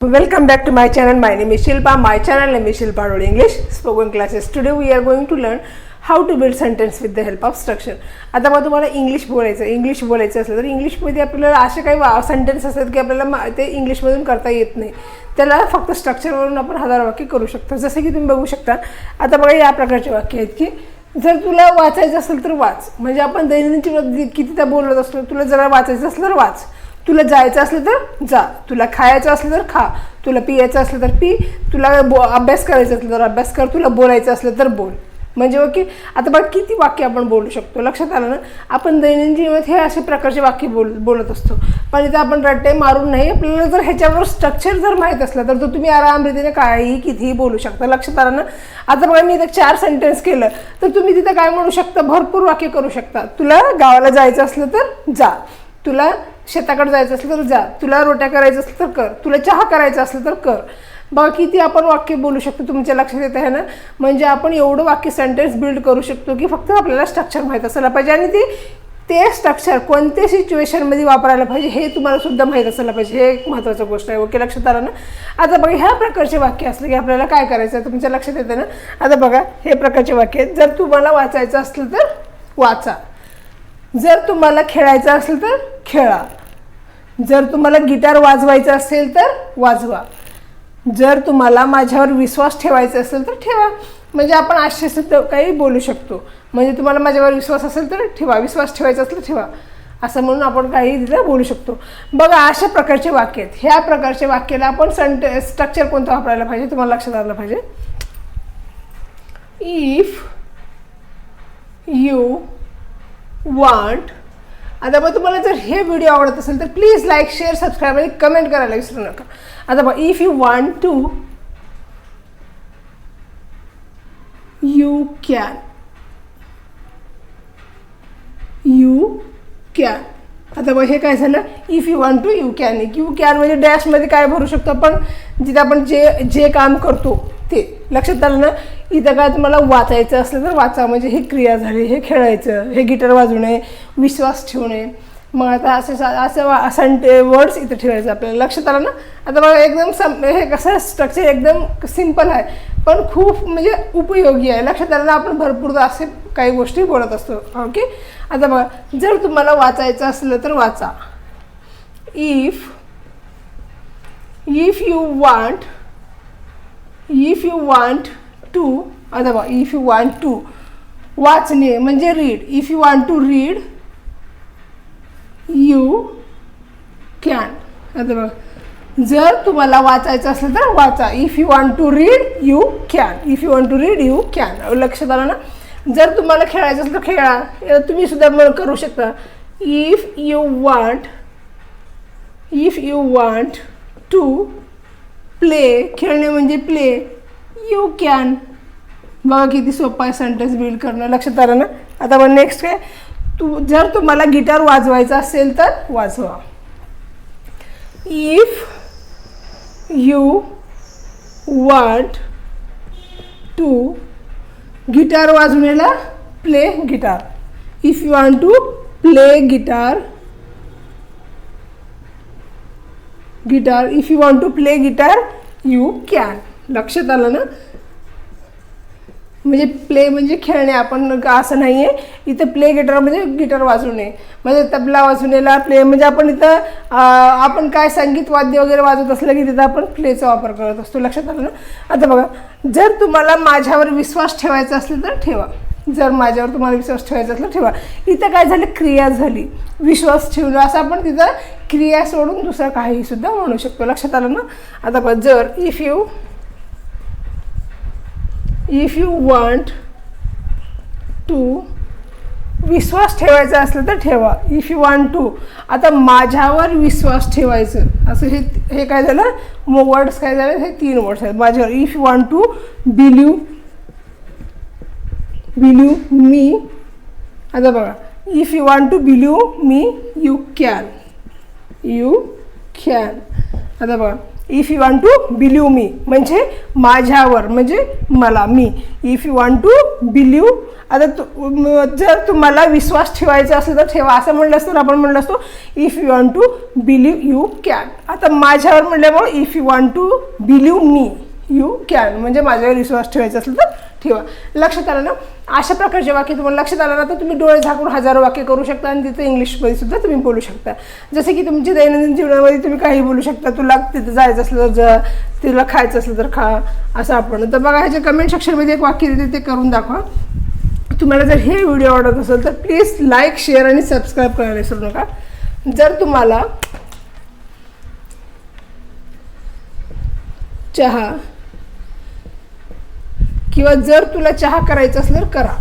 Welcome back to my channel. My name is Shilpa. My channel name is Shilpa hadole English spoken classes. Today we are going to learn how to build sentence with the help of structure. आता मग तुम्हाला English बोलायचं असलं तर इंग्लिशमध्ये आपल्याला असे काही सेंटेन्स असतात की आपल्याला ते इंग्लिशमधून करता येत नाही. त्याला फक्त स्ट्रक्चरवरून आपण हजार वाक्य करू शकतो. जसं की तुम्ही बघू शकता. आता बघा या प्रकारचे वाक्य आहेत की जर तुला वाचायचं असेल तर वाच. म्हणजे आपण दैनंदिन जीवनात कितीदा बोलत असतो. तुला जरा वाचायचं असलं तर वाच. तुला जायचं असलं तर जा. तुला खायचं असलं तर खा. तुला पियायचं असलं तर पी. तुला अभ्यास करायचा असलं तर अभ्यास कर. तुला बोलायचं असलं तर बोल. म्हणजे की आता बघा किती वाक्य आपण बोलू शकतो. लक्षात आलं ना. आपण दैनंदिन जीवनात हे अशा प्रकारचे वाक्य बोलत असतो. पण इथं आपण रट्टे मारून नाही. आपल्याला जर ह्याच्यावर स्ट्रक्चर जर माहीत असलं तर तुम्ही आरामरीतीने काहीही कितीही बोलू शकता. लक्षात आलं ना. आता बघा मी इथं 4 सेंटेन्स केलं तर तुम्ही तिथं काय म्हणू शकता. भरपूर वाक्य करू शकता. तुला गावाला जायचं असलं तर जा. तुला शेताकडे जायचं असलं तर जा. तुला रोट्या करायचं असलं तर कर. तुला चहा करायचं असलं तर कर. बघा किती आपण वाक्य बोलू शकतो. तुमच्या लक्षात येत आहे ना. म्हणजे आपण एवढं वाक्य सेंटेन्स बिल्ड करू शकतो की फक्त आपल्याला स्ट्रक्चर माहीत असायला पाहिजे. आणि ते स्ट्रक्चर कोणत्या सिच्युएशनमध्ये वापरायला पाहिजे हे तुम्हाला सुद्धा माहीत असायला पाहिजे. हे एक महत्त्वाची गोष्ट आहे. ओके लक्षात आलं ना. आता बघा ह्या प्रकारचे वाक्य असलं की आपल्याला काय करायचं आहे तुमच्या लक्षात येतं ना. आता बघा हे प्रकारचे वाक्य आहेत. जर तुम्हाला वाचायचं असलं तर वाचा. जर तुम्हाला खेळायचं असेल तर खेळा. जर तुम्हाला गिटार वाजवायचं असेल तर वाजवा. जर तुम्हाला माझ्यावर विश्वास ठेवायचा असेल तर ठेवा. म्हणजे आपण असे सुद्धा काही बोलू शकतो. म्हणजे तुम्हाला माझ्यावर विश्वास असेल तर ठेवा. विश्वास ठेवायचा असेल तर ठेवा. असं म्हणून आपण काही तिथं बोलू शकतो. बघा अशा प्रकारचे वाक्य आहेत. ह्या प्रकारच्या वाक्याला आपण स्ट्रक्चर कोणतं वापरायला पाहिजे तुम्हाला लक्षात आलं पाहिजे. If you want. आता मग तुम्हाला जर हे व्हिडिओ आवडत असेल तर प्लीज लाईक शेअर सबस्क्राईब आणि कमेंट करायला विसरू नका. आता बघा if you want to you can. You can. आता बघ हे काय झालं. If you want to you can. You can म्हणजे डॅशमध्ये काय भरू शकतो आपण जिथं आपण जे काम करतो ते. लक्षात आलं ना. इथं काय तुम्हाला वाचायचं असलं तर वाचा. म्हणजे हे क्रिया झाली. हे खेळायचं. हे गिटार वाजवणे. विश्वास ठेवणे. मग आता असे वर्ड्स इथं ठेवायचं आपल्याला. लक्षात आलं ना. आता बघा एकदम हे कसं स्ट्रक्चर एकदम सिम्पल आहे पण खूप म्हणजे उपयोगी आहे. लक्षात आलं ना. आपण भरपूर असे काही गोष्टी बोलत असतो. ओके. आता बघा जर तुम्हाला वाचायचं असलं तर वाचा. If you want to. आता बघा इफ यू वांट टू वाचणे म्हणजे read. If you want to read you can. आता बघा जर तुम्हाला वाचायचं असलं तर वाचा. If you want to read you can. If you want to read you can. लक्षात आलं ना. जर तुम्हाला खेळायचं असेल तर खेळा. तुम्ही सुद्धा करू शकता. If you want to play. खेळणे म्हणजे प्ले. You can. बघा किती सोपं आहे सेंटेन्स बिल्ड करणं. लक्षात आलं ना. आता मग नेक्स्ट काय. जर तुम्हाला गिटार वाजवायचा असेल तर वाजवा. If you want to guitar वाजवण्याला play guitar. If you want to play guitar. If you want to play guitar you can. लक्षात आलं ना. म्हणजे प्ले म्हणजे खेळणे. आपण असं नाही आहे. इथं प्ले गिटार म्हणजे गिटार वाजवणे. म्हणजे तबला वाजवण्याला प्ले. म्हणजे आपण इथं आपण काय संगीत वाद्य वगैरे वाजवत असलं की तिथं आपण प्लेचा वापर करत असतो. लक्षात आलं ना. आता बघा जर तुम्हाला माझ्यावर विश्वास ठेवायचा असला तर ठेवा. जर माझ्यावर तुम्हाला विश्वास ठेवायचा असला ठेवा. इथं काय झालं क्रिया झाली. विश्वास ठेवणं असं आपण तिथं क्रिया सोडून दुसरं काही सुद्धा म्हणू शकतो. लक्षात आलं ना. आता बघा जर इफ यू वांट टू विश्वास ठेवायचा असलं तर ठेवा. If you want to. आता माझ्यावर विश्वास ठेवायचं असं हे काय झालं. वर्ड्स काय झाले. हे 3 वर्ड्स आहेत माझ्यावर. If you want to believe me. आता बघा if you want to believe me you can. आता बघा if you want to believe me म्हणजे माझ्यावर, म्हणजे मला, मी. If you want to believe, आता जर तुम्हाला विश्वास ठेवायचा असेल तर ठेवा असं म्हणलं असतं. आपण म्हणलं असतो if you want to believe you can. आता माझ्यावर म्हणल्यामुळे if you want to believe me you can म्हणजे माझ्यावर विश्वास ठेवायचा असेल तर ठेवा. लक्षात आलं ना. अशा प्रकारचे वाक्य तुम्हाला लक्षात आलं ना तर तुम्ही डोळे झाकून हजारो वाक्य करू शकता आणि तिथे इंग्लिशमध्ये सुद्धा तुम्ही बोलू शकता. जसे की तुमची दैनंदिन जीवनामध्ये तुम्ही काही बोलू शकता. तुला तिथं जायचं असलं तर जा, तिला खायचं असलं तर खा, असं आपण. तर बघा ह्याच्या कमेंट सेक्शनमध्ये एक वाक्य देते ते करून दाखवा. तुम्हाला जर हे व्हिडिओ आवडत असेल तर प्लीज लाईक, शेअर आणि सबस्क्राईब करायला विसरू नका. जर तुम्हाला चहा किंवा जर तुला चहा करायचा असलं तर करा.